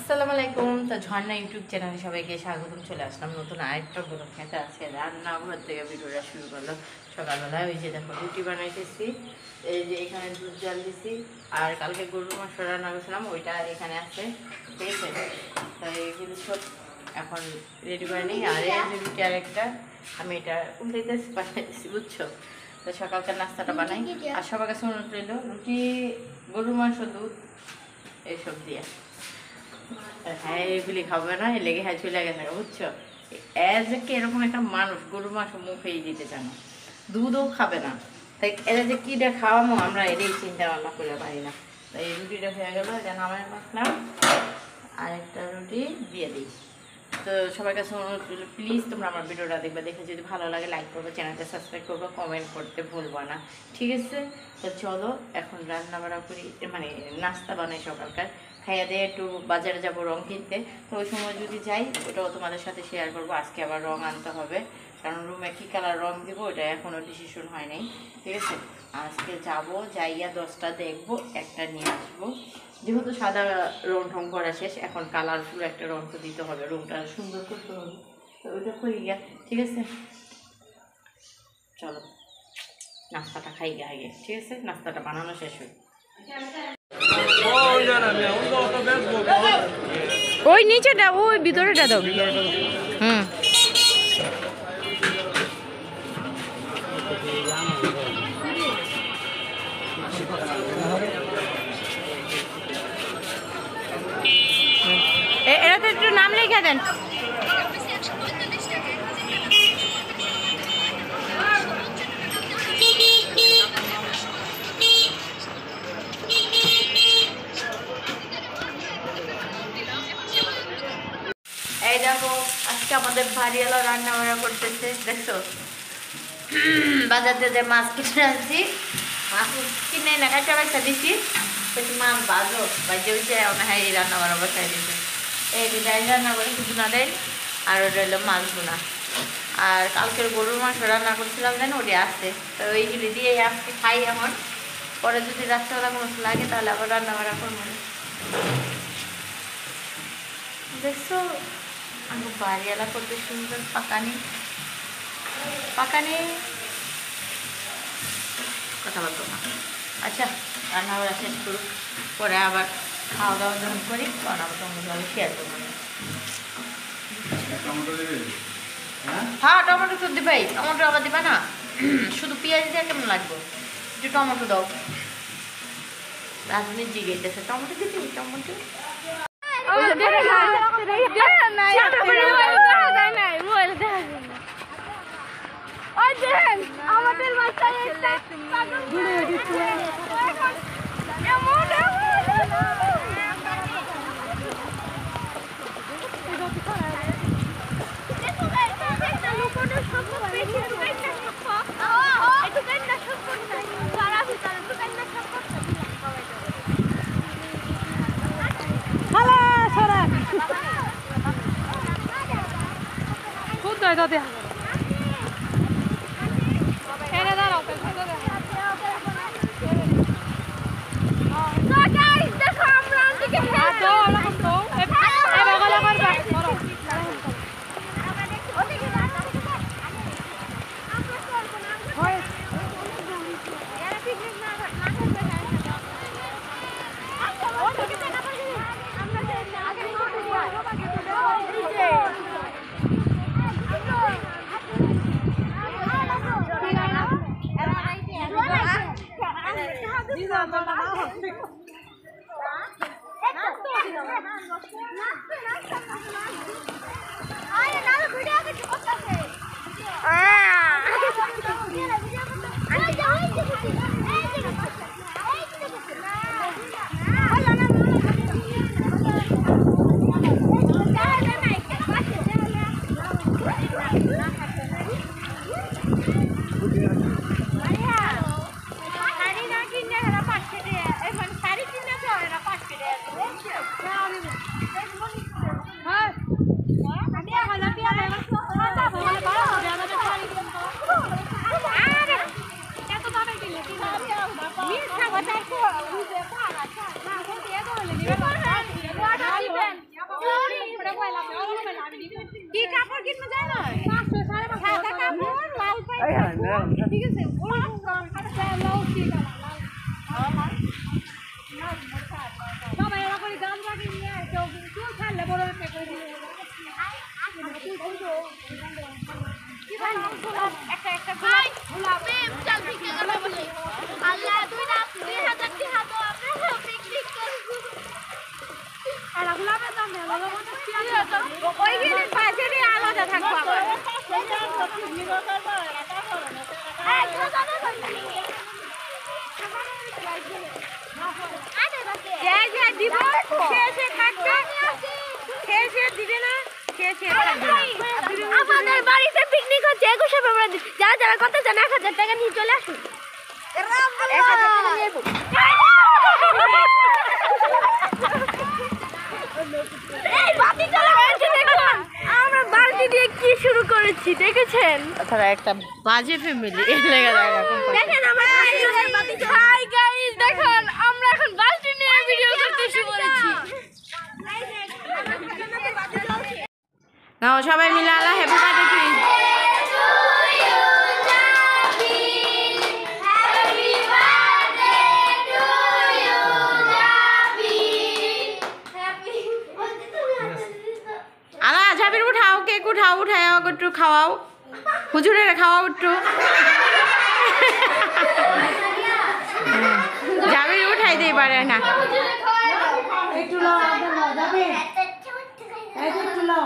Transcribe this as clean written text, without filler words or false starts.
আসসালামু আলাইকুম। তো ঝর্ণা ইউটিউব চ্যানেলে সবাইকে স্বাগতম। চলে আসলাম নতুন আরেকটা ব্লগ খেতে। আজকে রান্নাঘর থেকে ভিডিওটা শুরু করলো। সকালবেলা ওই যে দেখো রুটি বানাইতেছি, এই যে এখানে দুধ জাল দিছি, আর কালকে গরুর মাংস রান্না করেছিলাম ওইটা এখানে আছে, ঠিক আছে। তো এইগুলো সব এখন রেডি করে নিই। আর এই যে রুটি আরেকটা আমি এটা উল্টাইতেছি বানাইতেছি, বুঝছো। তো সকালকার নাস্তাটা বানাই। আর সবার কাছে অনুরোধ রইল রুটি, গরুর মাংস, দুধ এইসব দিয়ে। হ্যাঁ এগুলি খাবে না, এ লেগে হ্যাঁ চলে গেছে, বুঝছো। এজ কি এরকম একটা মানুষ গরু মাংস মুখেই দিতে চায় না, দুধও খাবে না। তাই এরা যে কীটা খাওয়ামো আমরা এটাই চিন্তা ভাবনা করে পারি না। তাই এই রুটিটা হয়ে গেলো, যেন আমার রাখলাম আর একটা রুটি দিয়ে দিই। তো সবার কাছে অনুরোধ করলো প্লিজ তোমরা আমার ভিডিওটা দেখবে, দেখে যদি ভালো লাগে লাইক করবো, চ্যানেলটা সাবস্ক্রাইব করবো, কমেন্ট করতে ভুলবো না, ঠিক আছে। তো চলো এখন রান্না বান্না করি, মানে নাস্তা বানাই সকালকার। খাইয়া দিয়ে একটু বাজারে যাবো রং কিনতে। তো ওই সময় যদি যাই ওটাও তোমাদের সাথে শেয়ার করবো। আজকে আবার রং আনতে হবে, কারণ রুমে কী কালার রং দিব ওটা এখনও ডিসিশন হয় নাই, ঠিক আছে। আজকে যাবো, যাইয়া 10টা দেখবো, একটা নিয়ে আসবো। যেহেতু সাদা রং ঠং করা শেষ, এখন কালারফুল একটা রং তো দিতে হবে, রুমটা সুন্দর করতে হবে। তো ওইটা করি গিয়া, ঠিক আছে। চলো নাস্তাটা খাই গিয়ে আগে, ঠিক আছে। নাস্তাটা বানানো শেষ হয়। ওই নিচেটা, ওই ভিতরেটা দাও। হুম এটা তো একটু নাম লিখে দেন। এই দেখো আজকে আমাদের ভারিয়ালা রান্না বান্না করতেছে, দেখছো। বাজার থেকে মাছ কিনে আনছি, মাছ কিনে না কাঁচা পয়সা দিছি, কিছু মাছ বাজো বাজে হয়েছে, হ্যাঁ এই রান্না বান্না বসাই দিচ্ছে। এই ডিজাইন রান্না করে কিছু না দেয়, আর ওটা হলো মাছ বোনা। আর কালকের গরুর মাংস রান্না করছিলাম যেন ওটি আসছে, তো ওইগুলি দিয়ে আজকে খাই। এখন পরে যদি রাত্রেবেলা কোনো লাগে তাহলে আবার রান্না বান্না করবো। দেখছো আমি বাড়িওয়ালা করতে সুন্দর পাকানি পাকানি কথা বলতো না। আচ্ছা রান্না বান্না শেষ করুক, পরে আবার খাওয়া দাওয়া যখন করি তখন আবার তোমাদের শেয়ার করবো। হ্যাঁ টমেটো তো দিবাই, টমেটো আবার দিবা না, শুধু পেঁয়াজ দিয়ে কেমন লাগবে, একটু টমেটো দাও। রাজনী জিগেছে টমেটো দিবি, টমেটো ঠিক আছে বাবা এরা করে গান রাখি নিয়ে কেউ কেউ খেললে বড় একটা করে দিলে একটা একটা গোলাপ চল ঠিক আছে বসে আল্লাহ 2000 টাকা তো আমরা পিকনিক করব আর গোলাপের দাম ভালো মতো কি আছে ওই গিয়ে পাশেরই আলাদা থাকবে আবার সেটা পিকনিক করব এটা করো না এই কথা না দিব শেষে থাকবে শেষে দিবে না শেষে থাকবে আমাদের বাড়িতে পিকনিক হচ্ছে 21 ফেব্রুয়ারি যারা যারা কত জন 1000 টাকা নিয়ে চলে আসুন 1000 টাকা নিয়ে আসুন এই বাতি চলে গেছে দেখুন আমরা বালতি দিয়ে কি শুরু করেছি দেখেছেন তারা একটা বাজে ফ্যামিলি এই লেগে দেখা দেখেন আমার বাতি হাই গাইস দেখুন আমরা এখন বালতি নিয়ে ভিডিও করতে শুরু করেছি নাও সবাই মিলে আল্লাহ হ্যাপি বার্থডে আল্লাহ জাবির উঠাও কেক উঠাও উঠাও একটু খাওয়াও হুজুরের খাওয়াও একটু জাবির উঠাই দিই পারে না একটু লো যাবে একটু লো